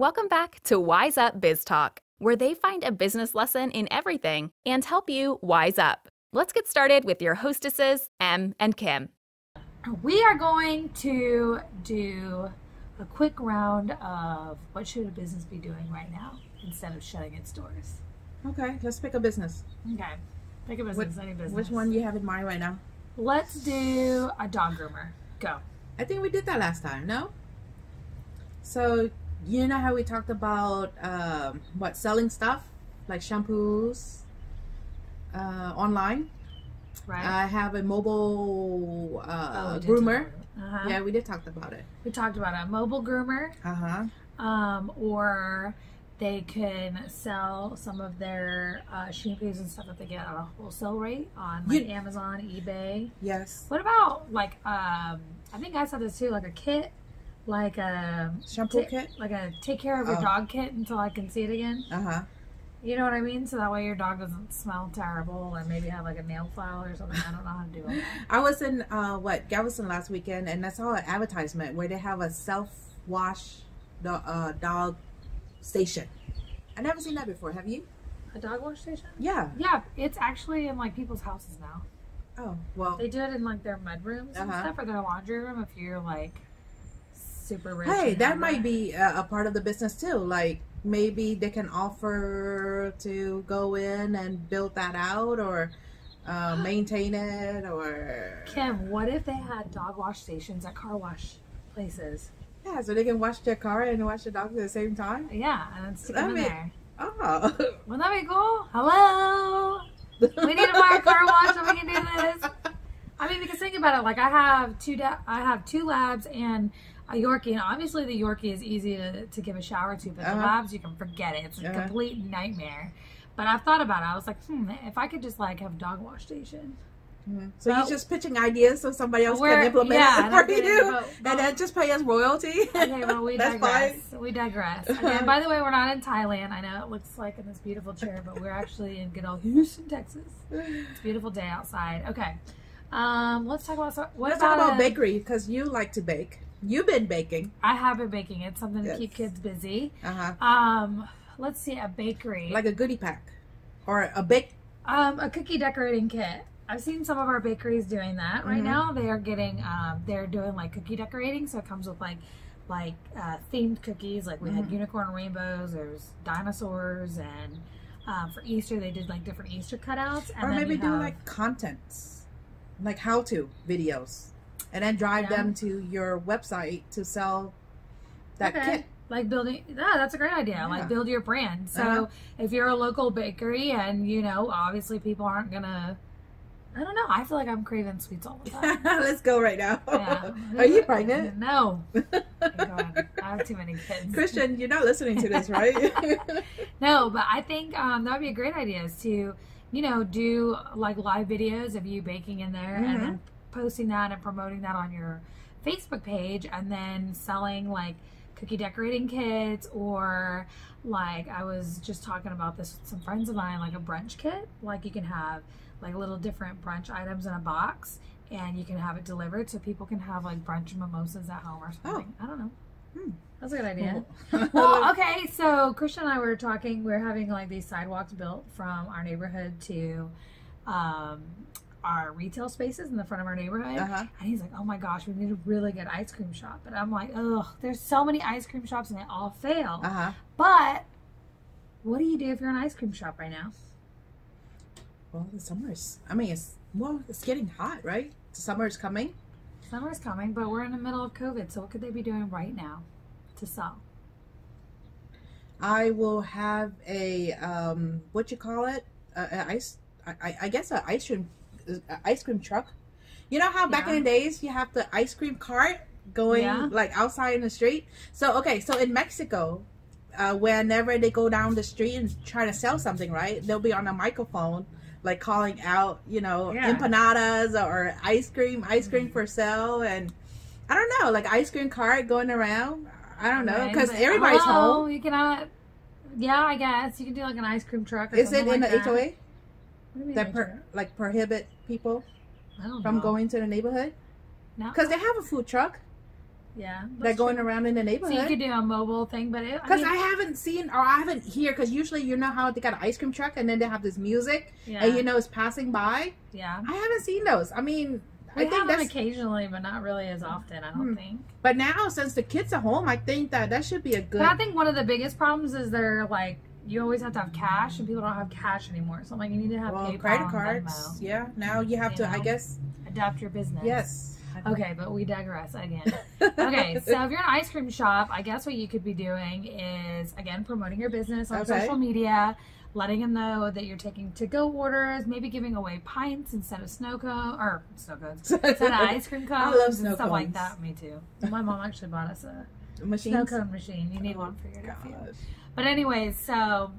Welcome back to Wise Up Biz Talk, where they find a business lesson in everything and help you wise up. Let's get started with your hostesses, Em and Kim. We are going to do a quick round of what should a business be doing right now instead of shutting its doors. Okay, let's pick a business. Okay, pick a business, any business. Which one do you have in mind right now? Let's do a dog groomer. Go. I think we did that last time, no? So, you know how we talked about, selling stuff? Like shampoos online? Right. I have a mobile groomer. Yeah, we did talk about it. We talked about a mobile groomer. Or they can sell some of their shampoos and stuff that they get at a wholesale rate on Amazon, eBay. Yes. What about I think I saw this too, like a kit, like a shampoo kit, like a take care of your dog kit until I can see it again. You know what I mean? So that way your dog doesn't smell terrible, or maybe have like a nail file or something. I don't know how to do it. I was in Galveston last weekend, and I saw an advertisement where they have a self-wash dog station. I never seen that before. Have you? A dog wash station? Yeah. Yeah, it's actually in like people's houses now. Oh, well. They do it in like their mudrooms and stuff, or their laundry room if you're like super rich. Hey, that might be a part of the business too. Like maybe they can offer to go in and build that out, or maintain it, or... Kim, what if they had dog wash stations at car wash places? Yeah, so they can wash their car and wash the dog at the same time? Yeah, and then stick them in there. Oh. Wouldn't that be cool? Hello? We need to buy a car wash so we can do this. I mean, because think about it. Like, I have two labs and a Yorkie, and obviously the Yorkie is easy to give a shower to, but the labs, you can forget it. It's a complete nightmare. But I've thought about it. I was like, if I could just like have a dog wash station. So you're just pitching ideas so somebody else can implement it for you, and then just pay us royalty. Okay, well, we digress. We digress. And by the way, we're not in Thailand. I know it looks like in this beautiful chair, but we're actually in good old Houston, Texas. It's a beautiful day outside. Okay, let's talk about let's talk about bakery, because you like to bake. You've been baking. I have been baking. It's something to keep kids busy. Let's see, a bakery, like a goodie pack, or a a cookie decorating kit. I've seen some of our bakeries doing that right now. They are getting, they're doing like cookie decorating. So it comes with like themed cookies. Like we had unicorn rainbows, there's dinosaurs, and for Easter they did like different Easter cutouts. And or maybe do like contents, like how-to videos, and then drive them to your website to sell that kit. Like building, that's a great idea. Yeah. Like build your brand. So if you're a local bakery and, you know, obviously people aren't going to, I don't know. I feel like I'm craving sweets all the time. Let's go right now. Yeah. Are you pregnant? No. God, I have too many kids. Christian, you're not listening to this, right? No, but I think that would be a great idea is to, you know, do like live videos of you baking in there and then posting that and promoting that on your Facebook page, and then selling like cookie decorating kits, or like I was just talking about this with some friends of mine, like a brunch kit. Like you can have like little different brunch items in a box, and you can have it delivered so people can have like brunch mimosas at home or something. I don't know. That's a good idea. Well, okay, so Christian and I were talking, we're having like these sidewalks built from our neighborhood to our retail spaces in the front of our neighborhood. And he's like, oh my gosh, we need a really good ice cream shop. But I'm like, ugh, there's so many ice cream shops and they all fail. But what do you do if you're an ice cream shop right now? Well, the summer's, it's getting hot, right? The summer's coming. Summer's coming, but we're in the middle of COVID, so what could they be doing right now to sell? I will have a, what you call it? I guess an ice cream truck. You know how back in the days you have the ice cream cart going like outside in the street? So, okay, so in Mexico, whenever they go down the street and try to sell something, right, they'll be on a microphone like calling out, you know, empanadas or ice cream for sale, and I don't know, like ice cream cart going around. I don't know, because everybody's home. You cannot. Yeah, I guess you can do like an ice cream truck. Or Is it in like the that. HOA? That prohibit people from going to the neighborhood? No, because they have a food truck. Yeah. That going around in the neighborhood. So you could do a mobile thing, but because I haven't seen, or I haven't here, because usually you know how they got an ice cream truck and then they have this music, and you know it's passing by. Yeah. I haven't seen those. I mean, I think them occasionally, but not really as often. I don't think. But now, since the kids are home, I think that should be a good. But I think one of the biggest problems is they're like, you always have to have cash, and people don't have cash anymore. So I'm like, you need to have PayPal, credit cards. Yeah. Now you have to, I guess, adapt your business. Yes. Okay, but we digress again. Okay, so if you're an ice cream shop, I guess what you could be doing is, again, promoting your business on social media, letting them know that you're taking to-go orders, maybe giving away pints instead of snow cones, instead of ice cream cones. I love snow and stuff cones. like that. Me too. My mom actually bought us a snow cone machine. You need one for your nephew. But anyways, so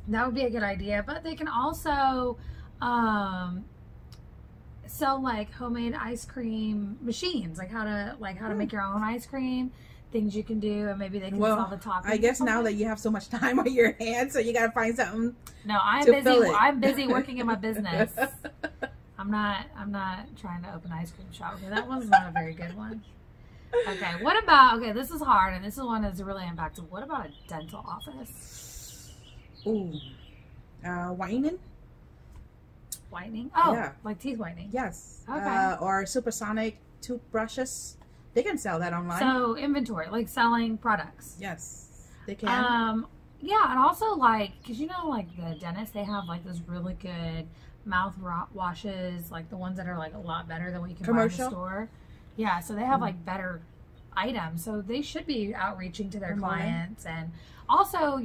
that would be a good idea. But they can also sell like homemade ice cream machines, like how to make your own ice cream, things you can do, and maybe they can sell the toppings. I guess now that you have so much time on your hands, so you gotta find something. No, I'm busy working in my business. I'm not trying to open an ice cream shop. Okay, that one's not a very good one. Okay, what about, this is hard, and this is one that's really impactful. What about a dental office? Ooh, whitening. Whitening? Oh, yeah. Like teeth whitening. Yes. Okay. Or supersonic toothbrushes. They can sell that online. So inventory, like selling products. Yes, they can. Yeah, and also like, because like the dentists, they have like those really good mouth washes, like the ones that are like a lot better than what you can buy in the store. Yeah, so they have like better items, so they should be outreaching to their clients, and also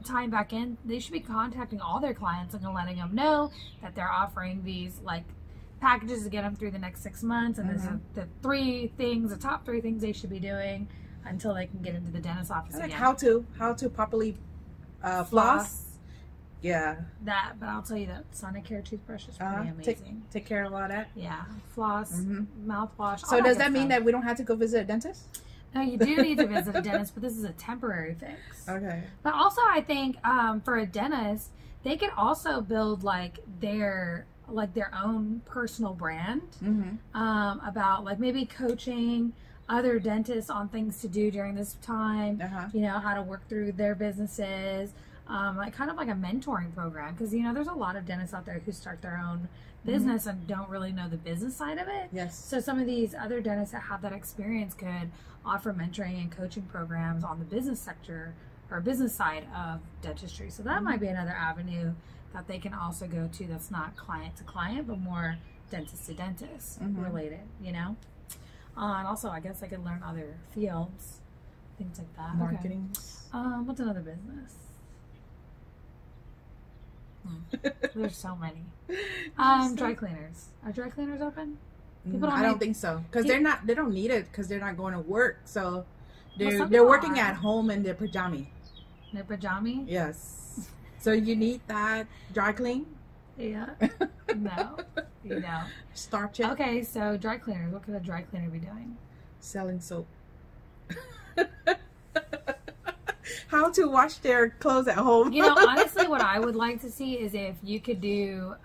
tying back in, they should be contacting all their clients and letting them know that they're offering these like packages to get them through the next 6 months, and this is the top 3 things they should be doing until they can get into the dentist office like again. how to properly floss. Yeah. That, but I'll tell you that Sonicare toothbrush is pretty amazing. Take care of all that. Yeah, floss, mouthwash. So does that mean that we don't have to go visit a dentist? No, you do need to visit a dentist, but this is a temporary fix. Okay. But also, I think for a dentist, they could also build like their own personal brand about like maybe coaching other dentists on things to do during this time. How to work through their businesses. Like kind of like a mentoring program, because there's a lot of dentists out there who start their own business and don't really know the business side of it. Yes. So some of these other dentists that have that experience could offer mentoring and coaching programs on the business sector or business side of dentistry. So that might be another avenue that they can also go to that's not client to client, but more dentist to dentist related, And also, I guess I could learn other fields, things like that. Marketing. Okay. What's another business? There's so many. Dry cleaners. Are dry cleaners open? I don't think so, because they don't need it because they're not going to work. So they're working at home in their pajama. Their pajama? Yes. So you need that dry clean? Yeah. No, you don't. Starch it. Okay, so dry cleaners. What could a dry cleaner be doing? Selling soap. How to wash their clothes at home. Honestly, what I would like to see is if you could do,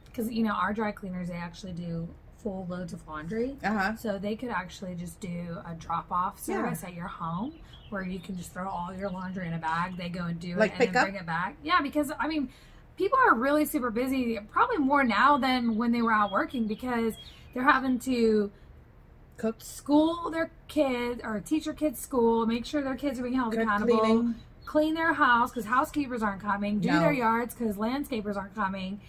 because our dry cleaners, they actually do full loads of laundry. So they could actually just do a drop-off service at your home where you can just throw all your laundry in a bag. They go and do it and then bring it back. Yeah, because people are really super busy, probably more now than when they were out working, because they're having to cook, school their kids, or teach their kids school, make sure their kids are being held accountable, clean their house because housekeepers aren't coming, do their yards because landscapers aren't coming.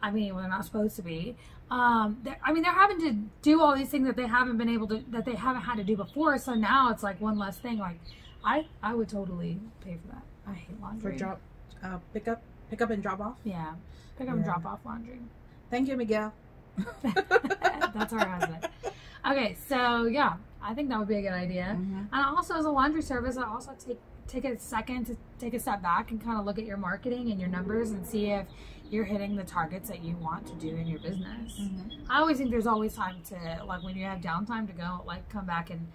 They're not supposed to be. They're having to do all these things that they haven't had to do before. So now it's like one less thing. Like I would totally pay for that. I hate laundry. For pick up and drop off. Yeah, pick up and drop off laundry. Thank you, Miguel. That's our husband. Okay, so yeah, I think that would be a good idea. And also, as a laundry service, I also take a second to take a step back and kind of look at your marketing and your numbers and see if you're hitting the targets that you want to do in your business. I always think there's always time to, like, when you have downtime, to go like come back and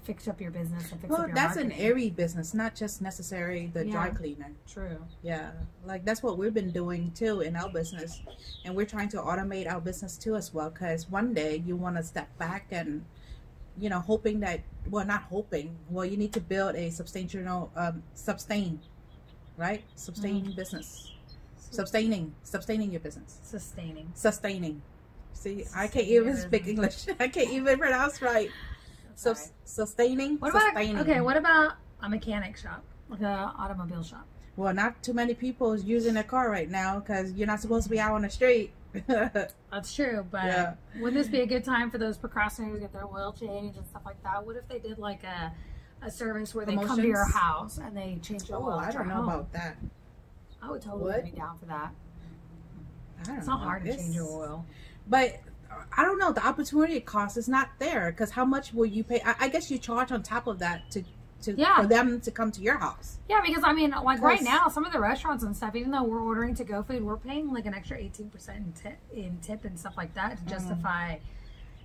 fix up your business and fix up your that's marketing. an every business, not just necessarily the dry cleaner. True. Yeah, like that's what we've been doing too in our business, and we're trying to automate our business too as well, because one day you want to step back and you know, hoping that, well, not hoping, well, you need to build a substantial, right? Business. Sustaining your business. Sustaining. See, I can't even speak English. I can't even pronounce right. So sustaining. What about a mechanic shop, like an automobile shop? Well, not too many people is using a car right now because you're not supposed to be out on the street. That's true, but wouldn't this be a good time for those procrastinators to get their oil changed and stuff like that? What if they did like a service where they come to your house and they change your oil? I don't know about that. I would totally be down for that. It's not hard to change your oil. But I don't know. The opportunity cost is not there because how much will you pay? I guess you charge on top of that for them to come to your house. Yeah, because I mean, like right now, some of the restaurants and stuff, even though we're ordering to go food, we're paying like an extra 18% in tip and stuff like that to justify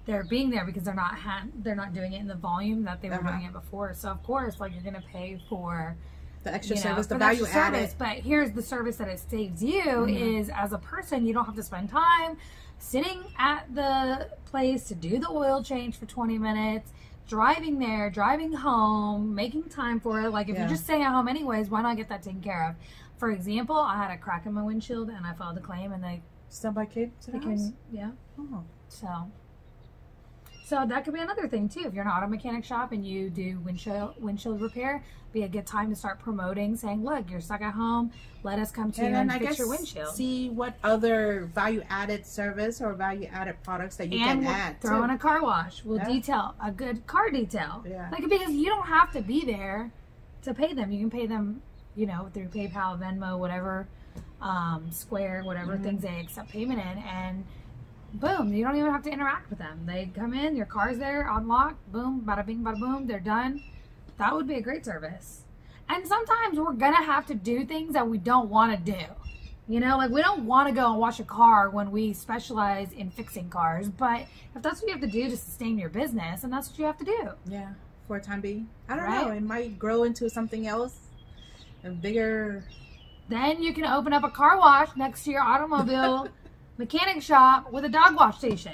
their being there because they're not doing it in the volume that they were doing it before. So of course, like you're gonna pay for the extra service, the value added. But here's the service that it saves you is as a person, you don't have to spend time sitting at the place to do the oil change for 20 minutes, driving there, driving home, making time for it. Like if you're just staying at home anyways, why not get that taken care of? For example, I had a crack in my windshield and I filed a claim and somebody came to the house? Yeah. Oh. So that could be another thing too. If you're an auto mechanic shop and you do windshield repair, be a good time to start promoting, saying, "Look, you're stuck at home. Let us come to you and fix your windshield." See what other value-added service or value-added products that you can add. Throw in a car wash. We'll detail a good car detail. Yeah. Like because you don't have to be there to pay them. You can pay them, you know, through PayPal, Venmo, whatever, Square, whatever things they accept payment in, and boom, you don't even have to interact with them. They come in, your car's there, unlocked, boom, bada bing, bada boom, they're done. That would be a great service. And sometimes we're going to have to do things that we don't want to do. You know, like we don't want to go and wash a car when we specialize in fixing cars. But if that's what you have to do to sustain your business, then that's what you have to do. Yeah, for a time being. I don't know. It might grow into something else. A bigger... Then you can open up a car wash next to your automobile mechanic shop with a dog wash station.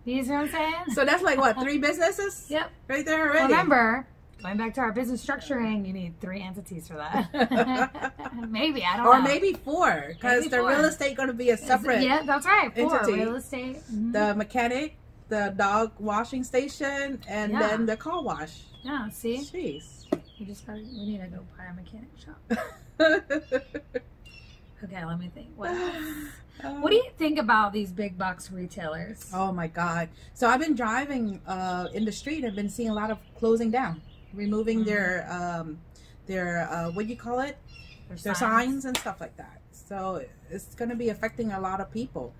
You see what I'm saying? So that's like what, 3 businesses? Yep. Right there already. Remember, going back to our business structuring, you need 3 entities for that. Maybe, I don't know. Or maybe 4, because the real estate going to be a separate Yeah, that's right. 4 entity. Real estate. Mm-hmm. The mechanic, the dog washing station, and then the car wash. Yeah, see? Jeez. We need to go buy a mechanic shop. Okay, let me think. What else? What do you think about these big box retailers? Oh my God. So I've been driving in the street. I've been seeing a lot of closing down, removing their what do you call it? Their signs and stuff like that. So it's going to be affecting a lot of people.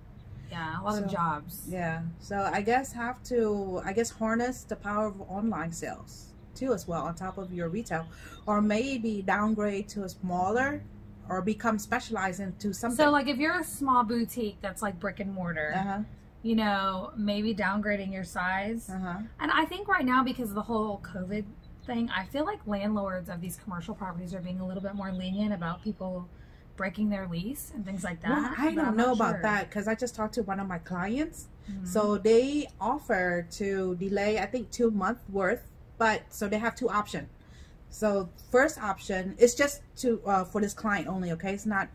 Yeah, a lot of jobs. Yeah. So I guess harness the power of online sales too as well on top of your retail, or maybe downgrade to a smaller or become specialized into something. So like if you're a small boutique that's like brick and mortar, you know, maybe downgrading your size. And I think right now, because of the whole COVID thing, I feel like landlords of these commercial properties are being a little bit more lenient about people breaking their lease and things like that. Well, I don't know about that because I just talked to one of my clients. So they offer to delay, I think 2 months worth, but so they have 2 options. So first option is just to for this client only, okay? It's not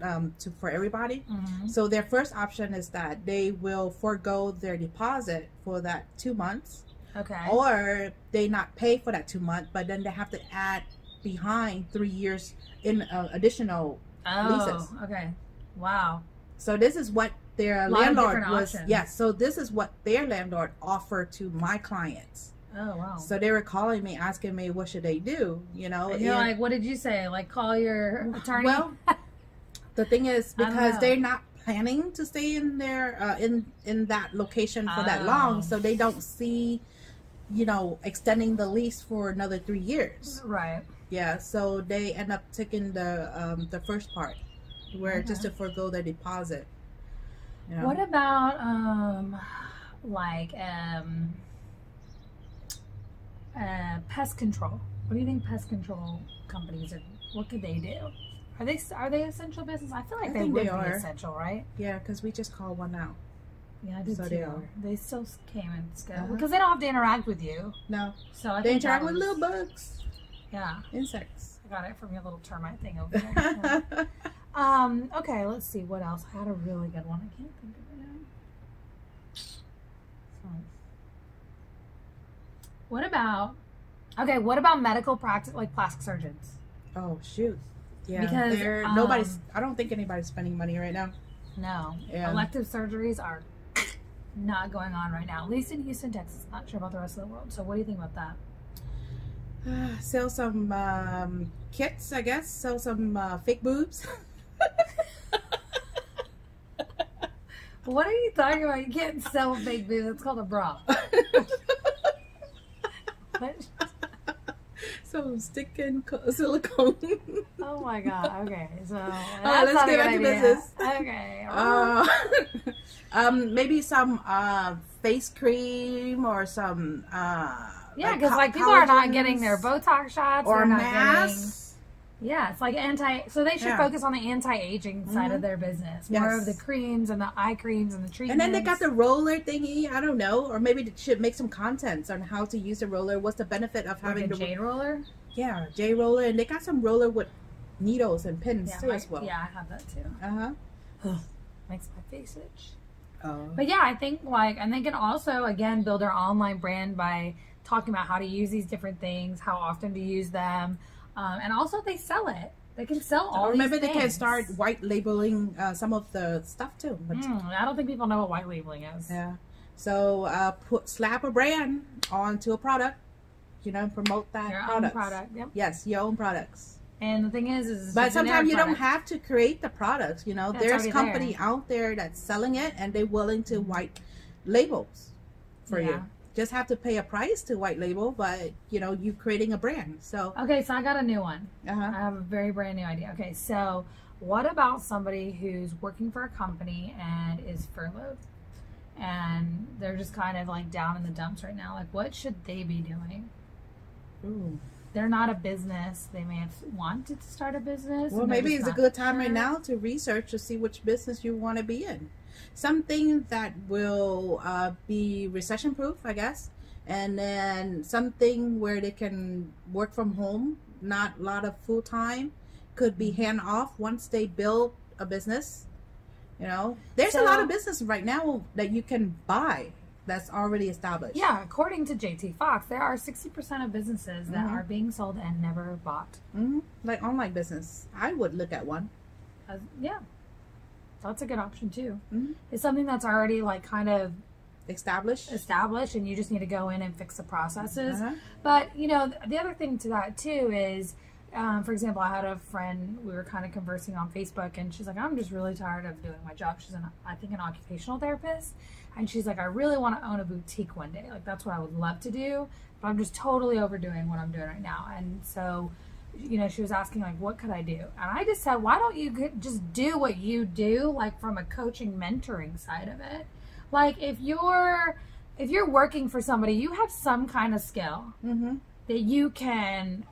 for everybody. So their first option is that they will forego their deposit for that 2 months. Okay. Or they not pay for that 2 months, but then they have to add behind 3 years in additional leases. Okay. Wow. So this is what their landlord was. Yes. So this is what their landlord offered to my clients. Oh, wow. So they were calling me, asking me, what should they do? You know, and you're like, what did you say? Like, call your attorney? Well, the thing is, because they're not planning to stay in their in that location for that long, so they don't see, you know, extending the lease for another 3 years. Right. Yeah. So they end up taking the first part, where just to forego their deposit. You know? What about pest control? What do you think pest control companies are? What could they do? Are they essential business? I feel like they would be essential, right? Yeah, because we just call one out. Yeah, I did So too. they are. They still came and scaled because they don't have to interact with you. No. So I They think interact that with was- little bugs, Yeah, insects. I got it from your little termite thing over there. Okay, let's see what else. I had a really good one. I can't think of it now. What about medical practice, like plastic surgeons? Oh shoot. Yeah. Because, nobody's. I don't think anybody's spending money right now. No, Yeah. elective surgeries are not going on right now. At least in Houston, Texas. Not sure about the rest of the world. So what do you think about that? Sell some kits, I guess. Sell some fake boobs. What are you talking about? You can't sell a fake boob. That's called a bra. What? Some stick and silicone. Oh my god. Okay, so Let's not a get good back to idea. business. Okay. Maybe some face cream or some Yeah, because like people are not getting their collagens Botox shots or they're not masks. Yeah, it's like so they should Yeah. focus on the anti-aging side of their business. More Yes. of the creams and the eye creams and the treatments. And then they got the roller thingy. I don't know, or maybe they should make some contents on how to use the roller. What's the benefit of like having a the jade roller. Yeah, J roller, and they got some roller with needles and pins Yeah, too as well. yeah, I have that too. Makes my face itch. Oh. But yeah, I think and they can also again build their online brand by talking about how to use these different things, how often to use them, and also they sell it. They can sell all. Or these maybe they can things. start white labeling some of the stuff too. But, I don't think people know what white labeling is. yeah. So slap a brand onto a product. Promote that Your own product. product. Yep. Yes, your own products. And the thing is But sometimes you don't product. have to create the products. it's There's already company there. out there that's selling it, and they're willing to white labels for Yeah. you. Just have to pay a price to white label, but you creating a brand. So Okay, so I got a new one. I uh-huh. have a very brand new idea. Okay, so what about somebody who's working for a company and is furloughed? And they're just kind of like down in the dumps right now. Like, what should they be doing? Ooh. They're not a business. They may have wanted to start a business. Well, and they're maybe just it's a not good time right sure. now to research to see which business you want to be in. Something that will be recession proof, I guess, and then something where they can work from home, not a lot of full time, could be hand off once they build a business. There's a lot of business right now that you can buy that's already established. Yeah, according to JT Fox, there are 60% of businesses that are being sold and never bought. Like online business. I would look at one. Yeah, so that's a good option too. Mhm. It's something that's already like kind of Established. and you just need to go in and fix the processes. Uh-huh. But the other thing to that too is, for example, I had a friend, we were kind of conversing on Facebook, and she's like, I'm just really tired of doing my job. She's I think an occupational therapist, and she's like, I really want to own a boutique one day. Like, that's what I would love to do, but I'm just totally overdoing what I'm doing right now. And so she was asking like, what could I do? And I just said, why don't you just do what you do, like from a coaching mentoring side of it? Like if you're working for somebody, you have some kind of skill that you can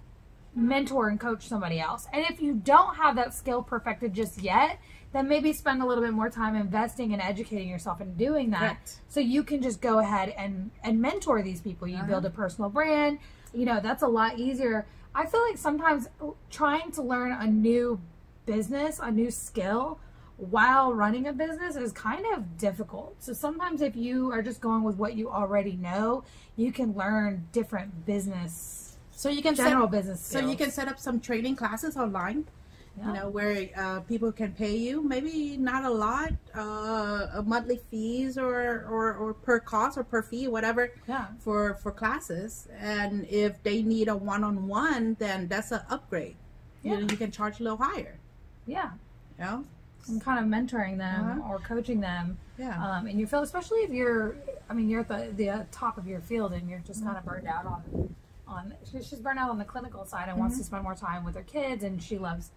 mentor and coach somebody else. And if you don't have that skill perfected just yet, then maybe spend a little bit more time investing and educating yourself and doing that. Correct. So you can just go ahead and mentor these people. You build a personal brand. That's a lot easier. I feel like sometimes trying to learn a new business, a new skill while running a business is kind of difficult. So sometimes if you are just going with what you already know, you can learn different business, So you can general business skills. So you can set up some training classes online. Where people can pay you, maybe not a lot, monthly fees or per cost or per fee, whatever, for classes. And if they need a one-on-one, then that's an upgrade. You can charge a little higher. Yeah. And kind of mentoring them or coaching them. Yeah. In your field, especially if you're at the top of your field and you're just kind of burned out on she's burned out on the clinical side and wants to spend more time with her kids, and she loves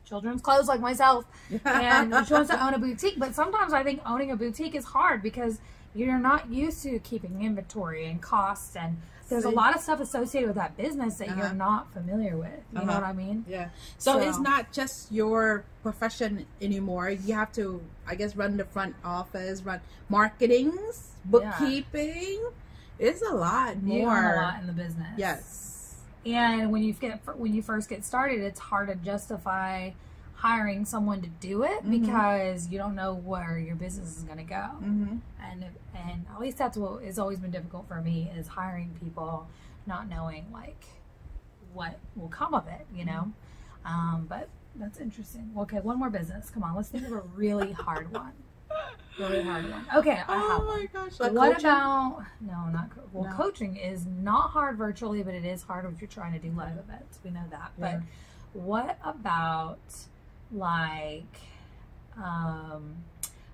children's clothes like myself, and she wants to own a boutique. But sometimes I think owning a boutique is hard because you're not used to keeping inventory and costs, and there's a lot of stuff associated with that business that you're not familiar with. You know what I mean? Yeah. So it's not just your profession anymore. You have to, I guess, run the front office, run marketings, bookkeeping. It's a lot more. You learn a lot in the business. Yes. And when you first get started, it's hard to justify hiring someone to do it because you don't know where your business is going to go. And at least that's what has always been difficult for me, is hiring people, not knowing like what will come of it, you know. But that's interesting. Okay, one more business. Come on, let's think of a really hard one. Really hard one. Okay, I have one. My gosh. Like what coaching? about coaching is not hard virtually, but it is hard if you're trying to do live events. We know that. But what about like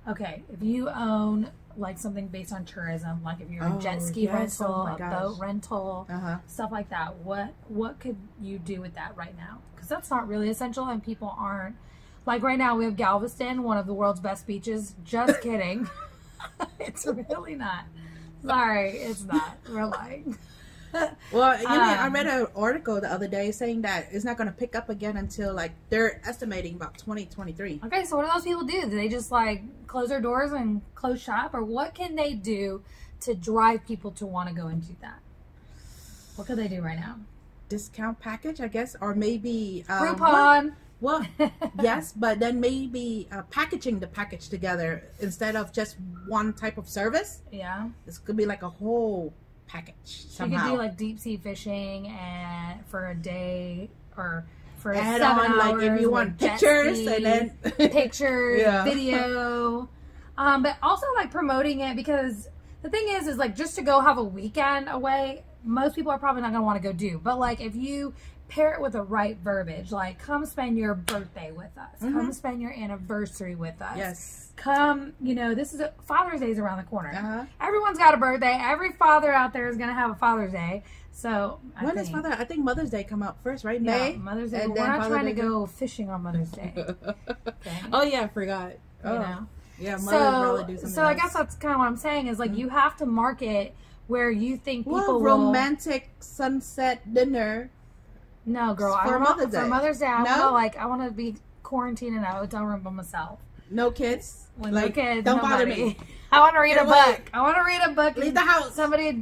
okay, if you own like something based on tourism, like if you're a jet ski rental, a boat rental, stuff like that, what could you do with that right now? Because that's not really essential, and people aren't, like right now we have Galveston, one of the world's best beaches. Just kidding. It's really not. Sorry, it's not. We're lying. Well, you know, I read an article the other day saying that it's not going to pick up again until like they're estimating about 2023. Okay, so what do those people do? Do they just like close their doors and close shop, or what can they do to drive people to want to go and do that? What could they do right now? Discount package, I guess, or maybe Groupon. Well, yes, but then maybe packaging the package together instead of just one type of service. Yeah, this could be like a whole package somehow. You could do like deep sea fishing and for a day, or for add 7 on, hours, like if you want pictures and then pictures, video, but also like promoting it, because the thing is like just to go have a weekend away, most people are probably not gonna want to go do. But like if you pair it with the right verbiage, like come spend your birthday with us, come spend your anniversary with us. Yes. Come, you know, this is Father's Day is around the corner. Everyone's got a birthday. Every father out there is going to have a Father's Day. So when does I think Mother's Day come out first, right? Yeah, May. Mother's Day. We're not trying to go fishing on Mother's Day. Okay. Oh yeah, I forgot. You know? Yeah, Mother's really do something so I guess that's kind of what I'm saying is like you have to market where you think people will. Romantic sunset dinner. No, girl. For Mother's Day, I want to be quarantined in a hotel room by myself. No kids. No kids. Don't bother me. I want to read a book. I want to read a book. Leave the house. Somebody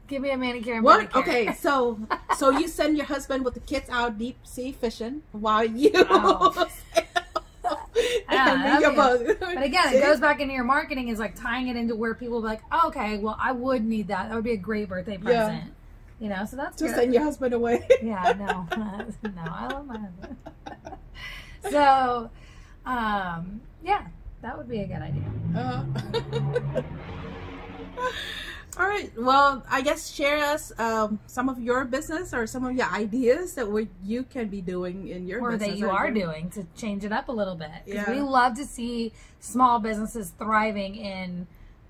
give me a manicure and what? pedicure. Okay, so you send your husband with the kids out deep sea fishing while you. Read your book. But again, it goes back into your marketing, is like tying it into where people will be like, oh, okay, well, I would need that. That would be a great birthday present. Yeah. You know, so that's just send your husband away. Yeah, no, I love my husband. So, yeah, that would be a good idea. All right. Well, I guess share us some of your business or some of your ideas that you can be doing in your business. Or that you are doing to change it up a little bit. Because we love to see small businesses thriving in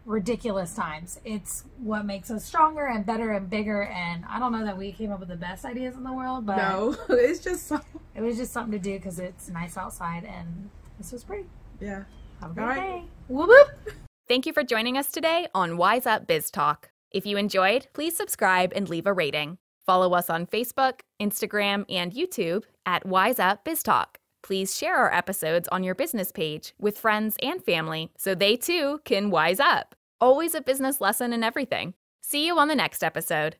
ridiculous times. It's what makes us stronger and better and bigger, and I don't know that we came up with the best ideas in the world, but no, it was just something to do because it's nice outside and this was pretty. Yeah. Have a great day. Whoop whoop. Thank you for joining us today on Wise Up Biz Talk. If you enjoyed, please subscribe and leave a rating. Follow us on Facebook, Instagram, and YouTube at Wise Up Biz Talk. Please share our episodes on your business page with friends and family so they too can wise up. Always a business lesson in everything. See you on the next episode.